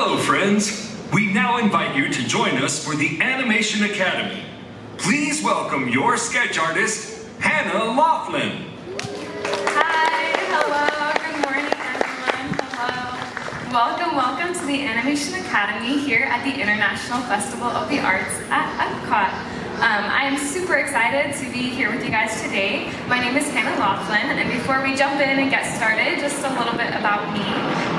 Hello, friends. We now invite you to join us for the Animation Academy. Please welcome your sketch artist, Hannah Loughlin. Hi, hello, good morning everyone, hello. Welcome to the Animation Academy here at the International Festival of the Arts at EPCOT. I am super excited to be here with you guys today. My name is Hannah Loughlin, and before we jump in and get started, just a little bit about me.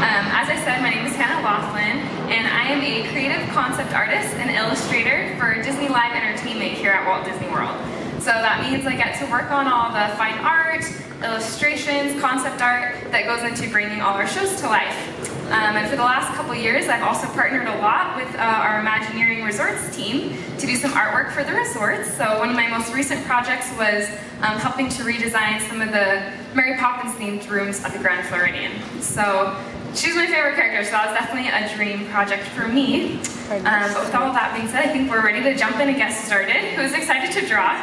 As I said, my name is Hannah Loughlin, and I am a creative concept artist and illustrator for Disney Live Entertainment here at Walt Disney World. So that means I get to work on all the fine art, illustrations, concept art that goes into bringing all our shows to life. And for the last couple years, I've also partnered a lot with our Imagineering Resorts team to do some artwork for the resorts. So one of my most recent projects was helping to redesign some of the Mary Poppins themed rooms at the Grand Floridian. So she's my favorite character, so that was definitely a dream project for me. But with all of that being said, I think we're ready to jump in and get started. Who's excited to draw?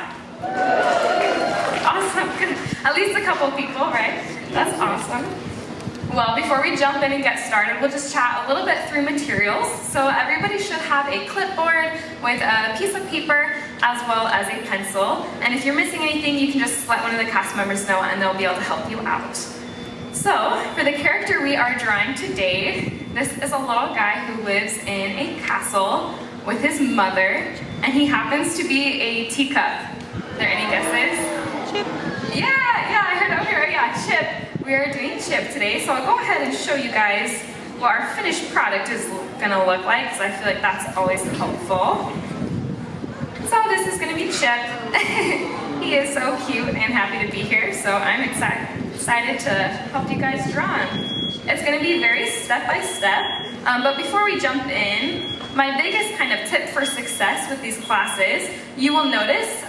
Awesome, good. At least a couple people, right? That's awesome. Well, before we jump in and get started, we'll just chat a little bit through materials. So everybody should have a clipboard with a piece of paper as well as a pencil. And if you're missing anything, you can just let one of the cast members know and they'll be able to help you out. So, for the character we are drawing today, this is a little guy who lives in a castle with his mother, and he happens to be a teacup. Are there any guesses? Chip. Yeah, I heard over here, yeah, Chip. We are doing Chip today, so I'll go ahead and show you guys what our finished product is gonna look like, because I feel like that's always helpful. So this is gonna be Chip. He is so cute and happy to be here, so I'm excited to help you guys draw him. It's gonna be very step-by-step, but before we jump in, my biggest kind of tip for success with these classes, you will notice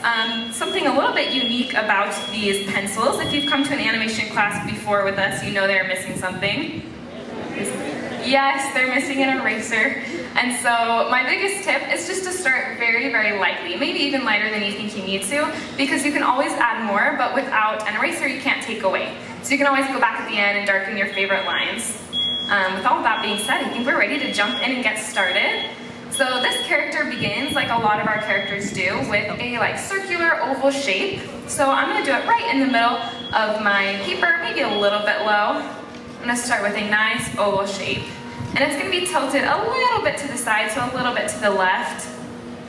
something a little bit unique about these pencils. If you've come to an animation class before with us, you know they're missing something. Yes, they're missing an eraser. And so my biggest tip is just to start very, very lightly, maybe even lighter than you think you need to, because you can always add more, but without an eraser you can't take away. So you can always go back at the end and darken your favorite lines. With all that being said, I think we're ready to jump in and get started. So this character begins, like a lot of our characters do, with a circular oval shape. So I'm going to do it right in the middle of my paper, maybe a little bit low. I'm going to start with a nice oval shape. And it's going to be tilted a little bit to the side, so a little bit to the left.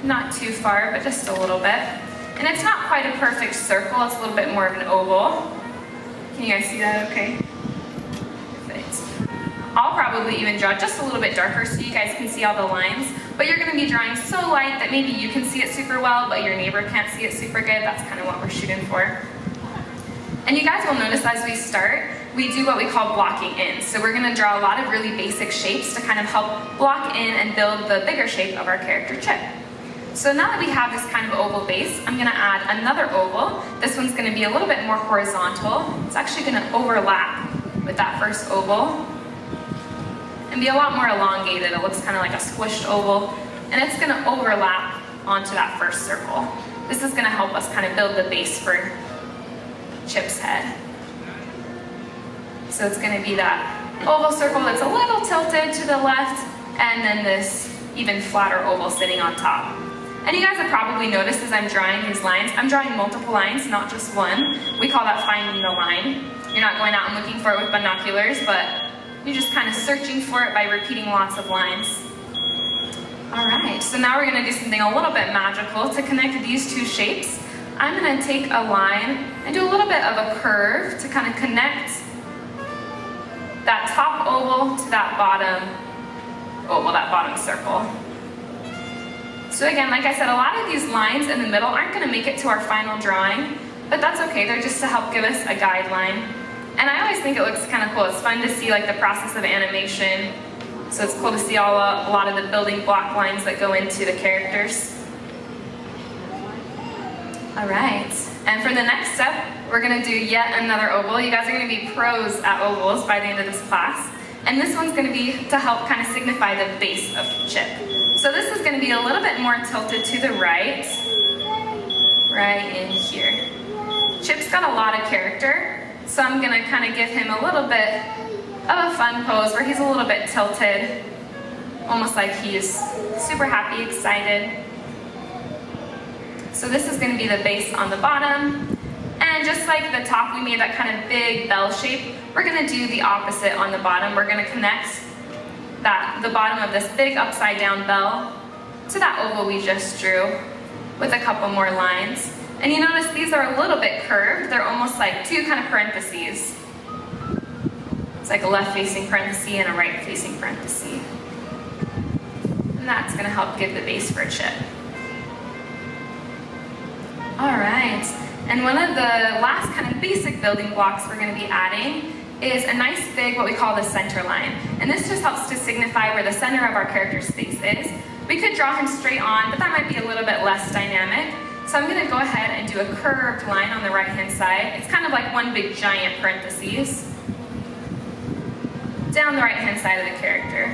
Not too far, but just a little bit. And it's not quite a perfect circle, it's a little bit more of an oval. Can you guys see that okay? Perfect. I'll probably even draw just a little bit darker so you guys can see all the lines, but you're going to be drawing so light that maybe you can see it super well, but your neighbor can't see it super good. That's kind of what we're shooting for. And you guys will notice as we start, we do what we call blocking in. So we're going to draw a lot of really basic shapes to kind of help block in and build the bigger shape of our character Chip. So now that we have this kind of oval base, I'm going to add another oval. This one's going to be a little bit more horizontal. It's actually going to overlap with that first oval and be a lot more elongated. It looks kind of like a squished oval, and it's going to overlap onto that first circle. This is going to help us kind of build the base for Chip's head. So it's going to be that oval circle that's a little tilted to the left, and then this even flatter oval sitting on top. And you guys have probably noticed as I'm drawing these lines, I'm drawing multiple lines, not just one. We call that finding the line. You're not going out and looking for it with binoculars, but you're just kind of searching for it by repeating lots of lines. Alright, so now we're going to do something a little bit magical to connect these two shapes. I'm going to take a line and do a little bit of a curve to kind of connect that top oval to that bottom oval, that bottom circle. So again, like I said, a lot of these lines in the middle aren't going to make it to our final drawing, but that's okay. They're just to help give us a guideline. And I always think it looks kind of cool. It's fun to see the process of animation. So it's cool to see a lot of the building block lines that go into the characters. All right, and for the next step, we're going to do yet another oval. You guys are going to be pros at ovals by the end of this class. And this one's going to be to help kind of signify the base of Chip. So this is going to be a little bit more tilted to the right in here. Chip's got a lot of character, so I'm going to kind of give him a little bit of a fun pose where he's a little bit tilted almost like he's super happy, excited. So this is going to be the base on the bottom. And just like the top, we made that kind of big bell shape. We're going to do the opposite on the bottom. We're going to connect the bottom of this big upside down bell to that oval we just drew with a couple more lines. And you notice these are a little bit curved. They're almost like two kind of parentheses. It's like a left-facing parenthesis and a right-facing parenthesis. And that's going to help give the base for a chip. All right. And one of the last kind of basic building blocks we're going to be adding is a nice big, what we call the center line. And this just helps to signify where the center of our character's face is. We could draw him straight on, but that might be a little bit less dynamic. So I'm going to go ahead and do a curved line on the right-hand side. It's kind of like one big giant parentheses down the right-hand side of the character.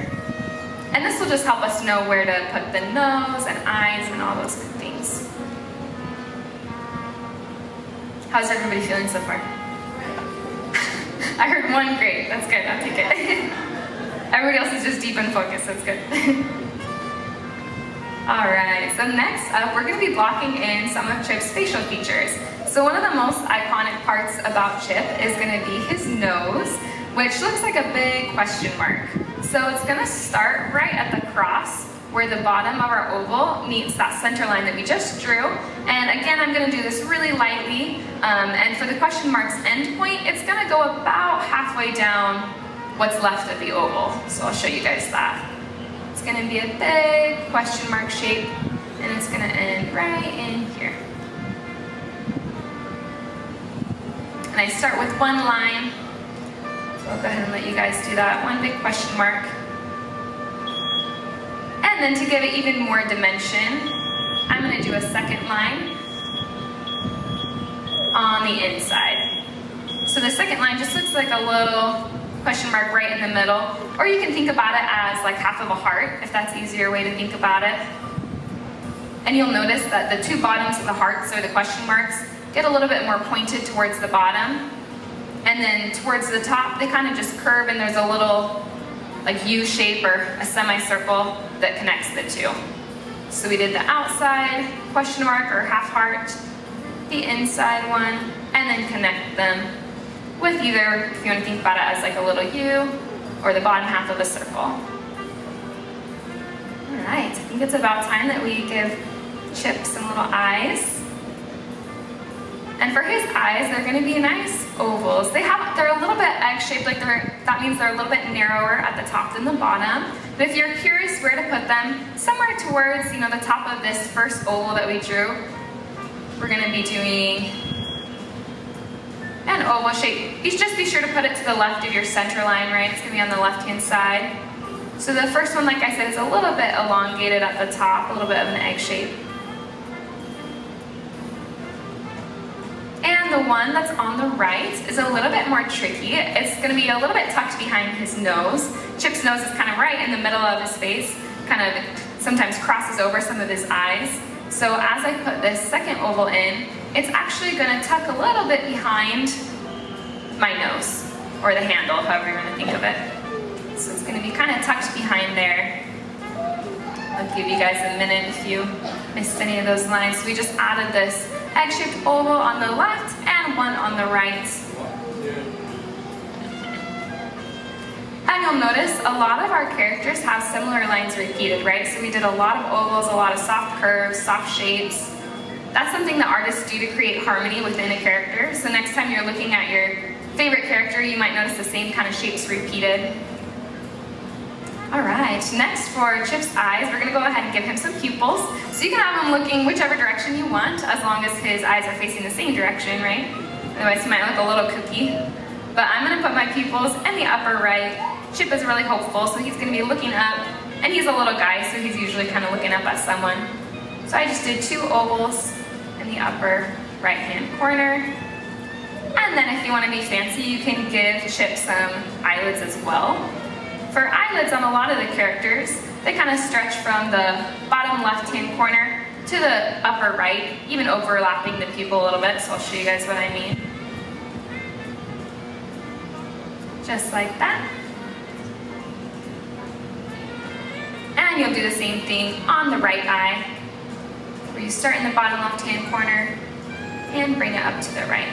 And this will just help us know where to put the nose and eyes and all those good things. How's everybody feeling so far? I heard one great. That's good. I'll take it. Everybody else is just deep in focus. That's good. All right. So next up, we're going to be blocking in some of Chip's facial features. So one of the most iconic parts about Chip is going to be his nose, which looks like a big question mark. So it's going to start right at the cross where the bottom of our oval meets that center line that we just drew. And again, I'm going to do this really lightly. And for the question mark's end point, it's going to go about halfway down what's left of the oval. So I'll show you guys that. It's going to be a big question mark shape, and it's going to end right in here. And I start with one line. So I'll go ahead and let you guys do that. One big question mark. And then to give it even more dimension, I'm going to do a second line on the inside. So the second line just looks like a little question mark right in the middle, or you can think about it as like half of a heart, if that's an easier way to think about it. And you'll notice that the two bottoms of the hearts, or the question marks, get a little bit more pointed towards the bottom. And then towards the top, they kind of just curve, and there's a little like U shape or a semicircle that connects the two. So we did the outside question mark or half heart, the inside one, and then connect them with either, if you want to think about it as like a little U, or the bottom half of a circle. All right, I think it's about time that we give Chip some little eyes. And for his eyes, they're going to be nice ovals. They're a little bit egg-shaped, like that means they're a little bit narrower at the top than the bottom. But if you're curious where to put them, somewhere towards, the top of this first oval that we drew, we're going to be doing an oval shape. Just be sure to put it to the left of your center line, right? It's going to be on the left-hand side. So the first one, like I said, is a little bit elongated at the top, a little bit of an egg shape. And the one that's on the right is a little bit more tricky. It's going to be a little bit tucked behind his nose. Chip's nose is kind of right in the middle of his face, kind of sometimes crosses over some of his eyes. So as I put this second oval in, it's actually going to tuck a little bit behind my nose, or the handle, however you want to think of it. So it's going to be kind of tucked behind there. I'll give you guys a minute if you missed any of those lines. So we just added this egg-shaped oval on the left and one on the right. And you'll notice a lot of our characters have similar lines repeated, right? So we did a lot of ovals, a lot of soft curves, soft shapes. That's something that artists do to create harmony within a character. So next time you're looking at your favorite character, you might notice the same kind of shapes repeated. All right, next for Chip's eyes, we're going to go ahead and give him some pupils. So you can have him looking whichever direction you want, as long as his eyes are facing the same direction, right? Otherwise he might look a little kooky. But I'm going to put my pupils in the upper right. Chip is really hopeful, so he's going to be looking up. And he's a little guy, so he's usually kind of looking up at someone. So I just did two ovals in the upper right-hand corner. And then if you want to be fancy, you can give Chip some eyelids as well. For eyelids on a lot of the characters, they kind of stretch from the bottom left-hand corner to the upper right, even overlapping the pupil a little bit, so I'll show you guys what I mean. Just like that. And you'll do the same thing on the right eye, where you start in the bottom left-hand corner and bring it up to the right.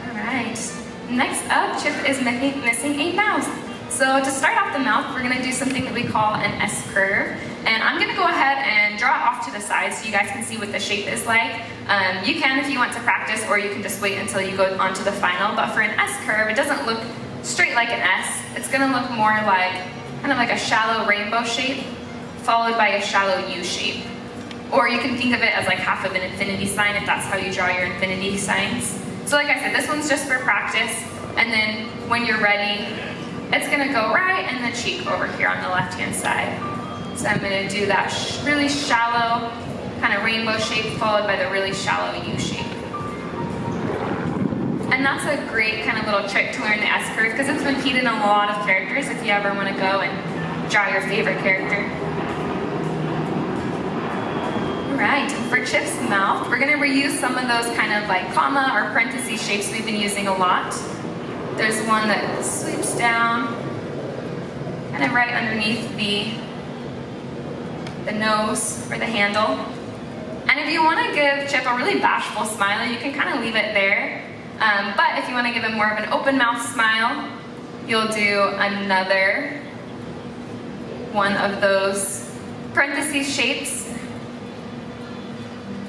All right. Next up, Chip is missing a mouth. So to start off the mouth, we're gonna do something that we call an S-curve. And I'm gonna go ahead and draw it off to the side so you guys can see what the shape is like. You can if you want to practice, or you can just wait until you go on to the final. But for an S-curve, it doesn't look straight like an S. It's gonna look more like, kind of like a shallow rainbow shape, followed by a shallow U shape. Or you can think of it as like half of an infinity sign if that's how you draw your infinity signs. So like I said, this one's just for practice, and then when you're ready, it's gonna go right in the cheek over here on the left-hand side. So I'm gonna do that really shallow kind of rainbow shape followed by the really shallow U shape. And that's a great kind of little trick to learn the S-curve because it's repeated in a lot of characters if you ever wanna go and draw your favorite character. Alright, for Chip's mouth, we're gonna reuse some of those kind of like comma or parentheses shapes we've been using a lot. There's one that sweeps down, kind of right underneath the nose or the handle. And if you wanna give Chip a really bashful smile, you can kind of leave it there. But if you wanna give him more of an open mouth smile, you'll do another one of those parentheses shapes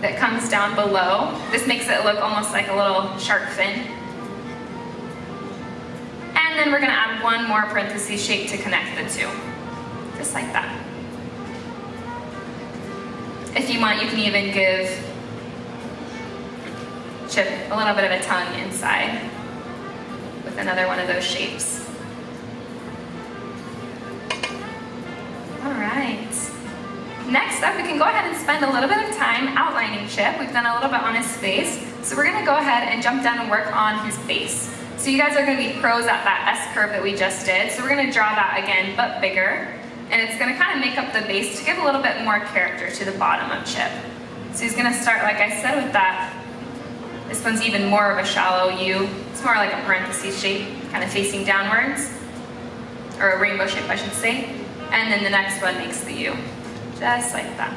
that comes down below. This makes it look almost like a little shark fin. And then we're gonna add one more parentheses shape to connect the two. Just like that. If you want, you can even give Chip a little bit of a tongue inside with another one of those shapes. All right. Next up, we can go ahead and spend a little bit of time outlining Chip. We've done a little bit on his face, so we're gonna go ahead and jump down and work on his face. So you guys are gonna be pros at that S-curve that we just did, so we're gonna draw that again, but bigger, and it's gonna kind of make up the base to give a little bit more character to the bottom of Chip. So he's gonna start, like I said, with that. This one's even more of a shallow U. It's more like a parentheses shape, kind of facing downwards, or a rainbow shape, I should say. And then the next one makes the U. Just like that.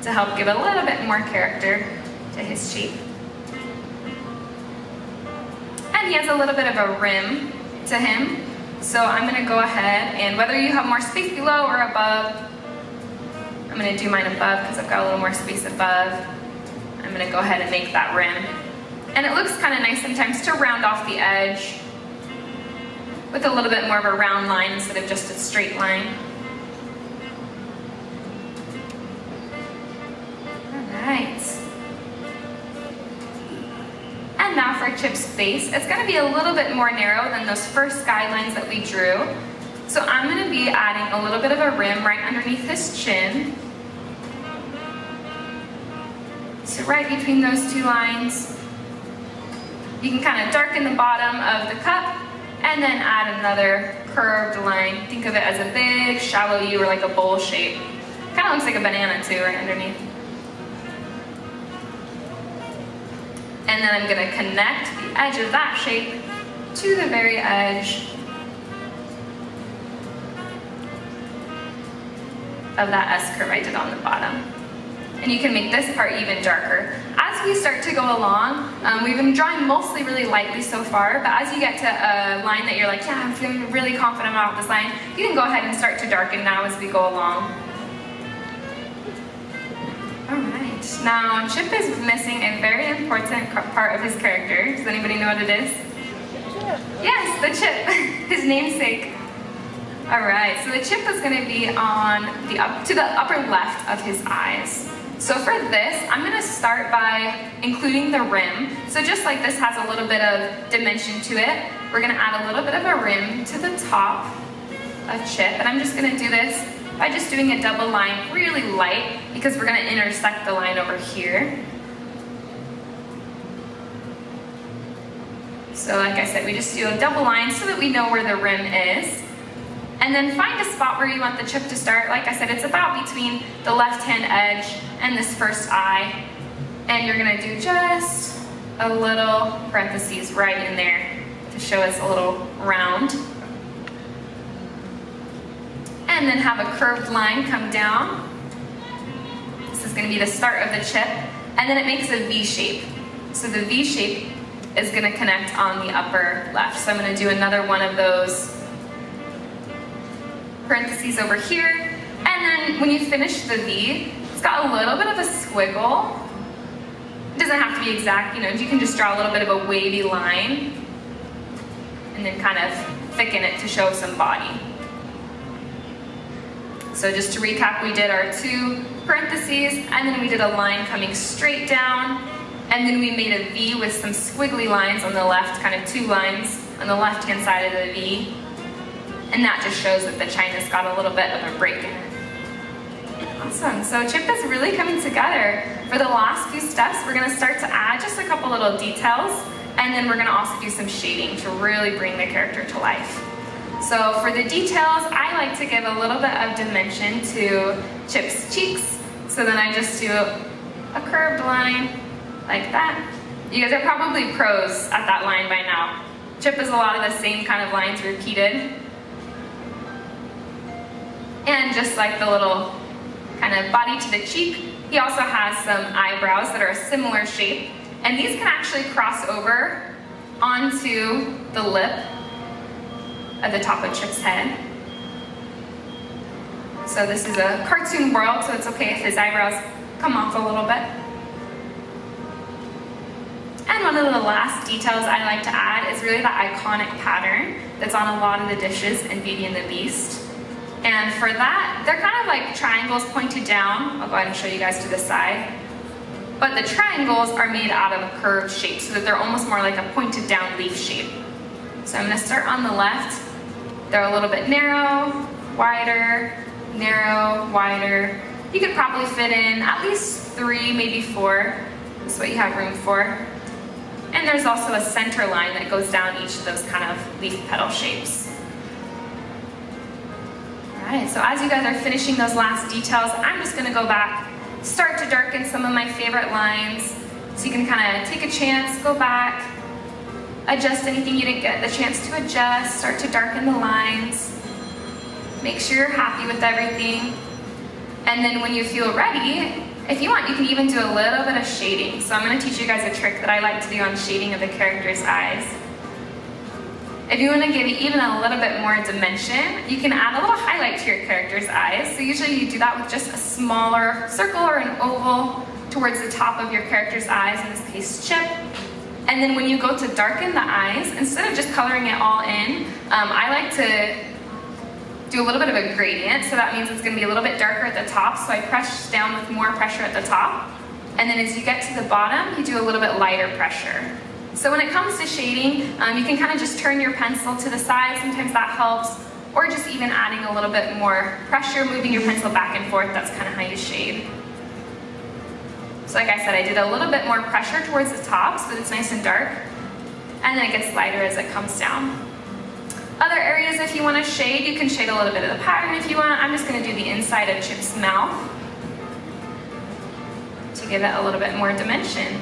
To help give a little bit more character to his shape. And he has a little bit of a rim to him. So I'm gonna go ahead and whether you have more space below or above, I'm gonna do mine above because I've got a little more space above. I'm gonna go ahead and make that rim. And it looks kind of nice sometimes to round off the edge with a little bit more of a round line instead of just a straight line. Alright. And now for Chip's face, it's gonna be a little bit more narrow than those first guidelines that we drew. So I'm gonna be adding a little bit of a rim right underneath his chin. So right between those two lines, you can kind of darken the bottom of the cup and then add another curved line. Think of it as a big, shallow U or like a bowl shape. Kind of looks like a banana too, right underneath. And then I'm gonna connect the edge of that shape to the very edge of that S-curve I did on the bottom. And you can make this part even darker. As we start to go along, we've been drawing mostly really lightly so far, but as you get to a line that you're like, yeah, I'm feeling really confident about this line, you can go ahead and start to darken now as we go along. Alright, now Chip is missing a very important part of his character. Does anybody know what it is? Yes, the chip, his namesake. Alright, so the chip is going to be on the upper left of his eyes. So for this, I'm going to start by including the rim. So just like this has a little bit of dimension to it, we're going to add a little bit of a rim to the top of Chip. And I'm just going to do this by just doing a double line really light because we're going to intersect the line over here. So like I said, we just do a double line so that we know where the rim is. And then find a spot where you want the chip to start. Like I said, it's about between the left-hand edge and this first eye. And you're gonna do just a little parentheses right in there to show it's a little round. And then have a curved line come down. This is going to be the start of the chip. And then it makes a V shape. So the V shape is going to connect on the upper left. So I'm going to do another one of those parentheses over here. And then when you finish the V, it's got a little bit of a squiggle. It doesn't have to be exact, you can just draw a little bit of a wavy line and then kind of thicken it to show some body. So just to recap, we did our 2 parentheses, and then we did a line coming straight down, and then we made a V with some squiggly lines on the left, kind of 2 lines on the left-hand side of the V. And that just shows that the China's got a little bit of a break in it. Awesome, so chip is really coming together. For the last few steps, we're gonna start to add just a couple little details, and then we're gonna also do some shading to really bring the character to life. So for the details, I like to give a little bit of dimension to Chip's cheeks. So then I just do a curved line like that. You guys are probably pros at that line by now. Chip is a lot of the same kind of lines repeated. And just like the little kind of body to the cheek, he also has some eyebrows that are a similar shape. And these can actually cross over onto the lip at the top of Chip's head. So this is a cartoon world, so it's okay if his eyebrows come off a little bit. And one of the last details I like to add is really the iconic pattern that's on a lot of the dishes in Beauty and the Beast. And for that, they're kind of like triangles pointed down. I'll go ahead and show you guys to the side. But the triangles are made out of a curved shape, so that they're almost more like a pointed down leaf shape. So I'm gonna start on the left. They're a little bit narrow, wider, narrow, wider. You could probably fit in at least 3, maybe 4. That's what you have room for. And there's also a center line that goes down each of those kind of leaf petal shapes. Alright, so as you guys are finishing those last details, I'm just gonna go back, start to darken some of my favorite lines. So you can kind of take a chance, go back, adjust anything you didn't get the chance to adjust, start to darken the lines. Make sure you're happy with everything. And then when you feel ready, if you want, you can even do a little bit of shading. So I'm going to teach you guys a trick that I like to do on shading of the character's eyes. If you want to give it even a little bit more dimension, you can add a little highlight to your character's eyes. So usually you do that with just a smaller circle or an oval towards the top of your character's eyes, in this case Chip. And then when you go to darken the eyes, instead of just coloring it all in, I like to do a little bit of a gradient. So that means it's going to be a little bit darker at the top. So I press down with more pressure at the top. And then as you get to the bottom, you do a little bit lighter pressure. So when it comes to shading, you can kind of just turn your pencil to the side. Sometimes that helps. Or just even adding a little bit more pressure, moving your pencil back and forth. That's kind of how you shade. So like I said, I did a little bit more pressure towards the top so that it's nice and dark. And then it gets lighter as it comes down. Other areas, if you want to shade, you can shade a little bit of the pattern if you want. I'm just going to do the inside of Chip's mouth to give it a little bit more dimension.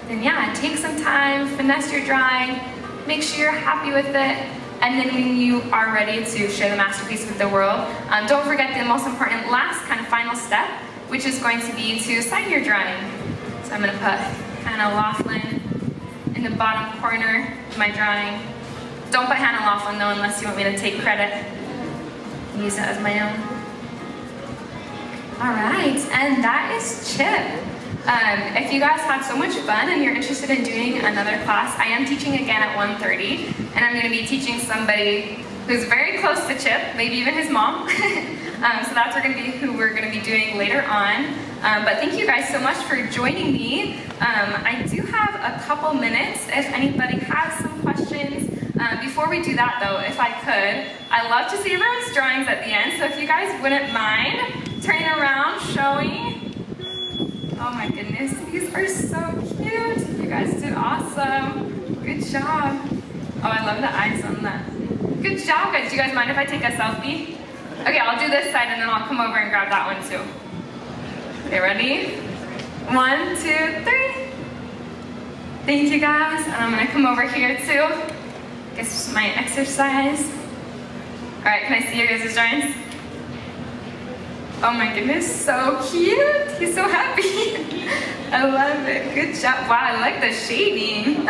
Then yeah, take some time, finesse your drawing, make sure you're happy with it, and then when you are ready to share the masterpiece with the world, don't forget the most important last kind of final step, which is going to be to sign your drawing. So I'm going to put Hannah Loughlin in the bottom corner of my drawing. Don't put Hannah Loughlin though unless you want me to take credit and use it as my own. Alright, and that is Chip. If you guys had so much fun and you're interested in doing another class, I am teaching again at 1:30, and I'm going to be teaching somebody who's very close to Chip, maybe even his mom. So that's who we're going to be doing later on. But thank you guys so much for joining me. I do have a couple minutes if anybody has some questions. Before we do that though, if I could, I love to see everyone's drawings at the end, so if you guys wouldn't mind turning around, showing. Oh my goodness, these are so cute. You guys did awesome. Good job. Oh, I love the eyes on that. Good job, guys. Do you guys mind if I take a selfie? Okay, I'll do this side and then I'll come over and grab that one too. Okay, ready? 1, 2, 3. Thank you guys. And I'm gonna come over here too. Guess this is my exercise. All right, can I see your guys' drawings? Oh my goodness, so cute. He's so happy. I love it. Good job. Wow, I like the shading.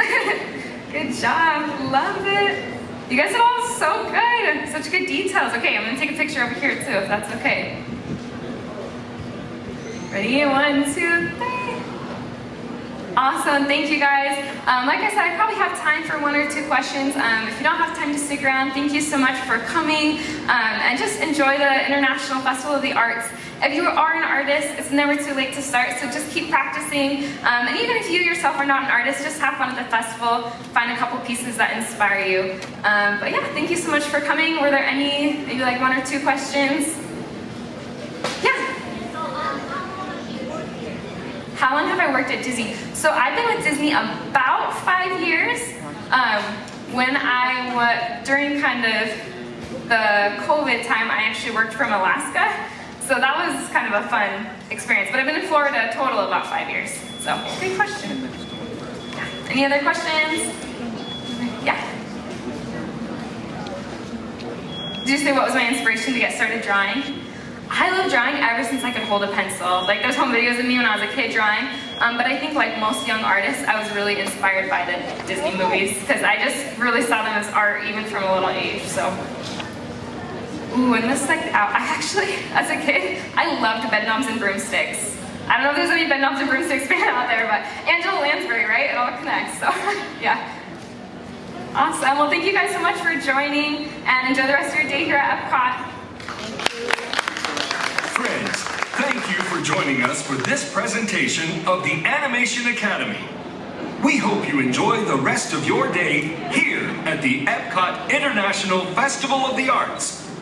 Good job. Love it. You guys are all so good. Such good details. Okay, I'm gonna take a picture over here too, if that's okay. Ready? 1, 2, 3. Awesome, thank you guys. Like I said, I probably have time for 1 or 2 questions. If you don't have time to stick around, thank you so much for coming and just enjoy the International Festival of the Arts. If you are an artist, it's never too late to start, so just keep practicing. And even if you yourself are not an artist, just have fun at the festival, find a couple pieces that inspire you. But yeah, thank you so much for coming. Were there any, maybe like 1 or 2 questions? Yeah. How long have I worked at Disney? So I've been with Disney about 5 years. During kind of the COVID time, I actually worked from Alaska. So that was kind of a fun experience. But I've been in Florida a total of about 5 years. So, great question. Yeah. Any other questions? Yeah. Did you say what was my inspiration to get started drawing? I love drawing ever since I could hold a pencil. Like there's home videos of me when I was a kid drawing, but I think like most young artists, I was really inspired by the Disney movies because I just really saw them as art even from a little age, so. Ooh, and this like, I actually, as a kid, I loved bedknobs and broomsticks. I don't know if there's any bedknobs and broomsticks fan out there, but Angela Lansbury, right? It all connects, so yeah. Awesome, well thank you guys so much for joining and enjoy the rest of your day here at EPCOT. Friends, thank you for joining us for this presentation of the Animation Academy. We hope you enjoy the rest of your day here at the EPCOT International Festival of the Arts.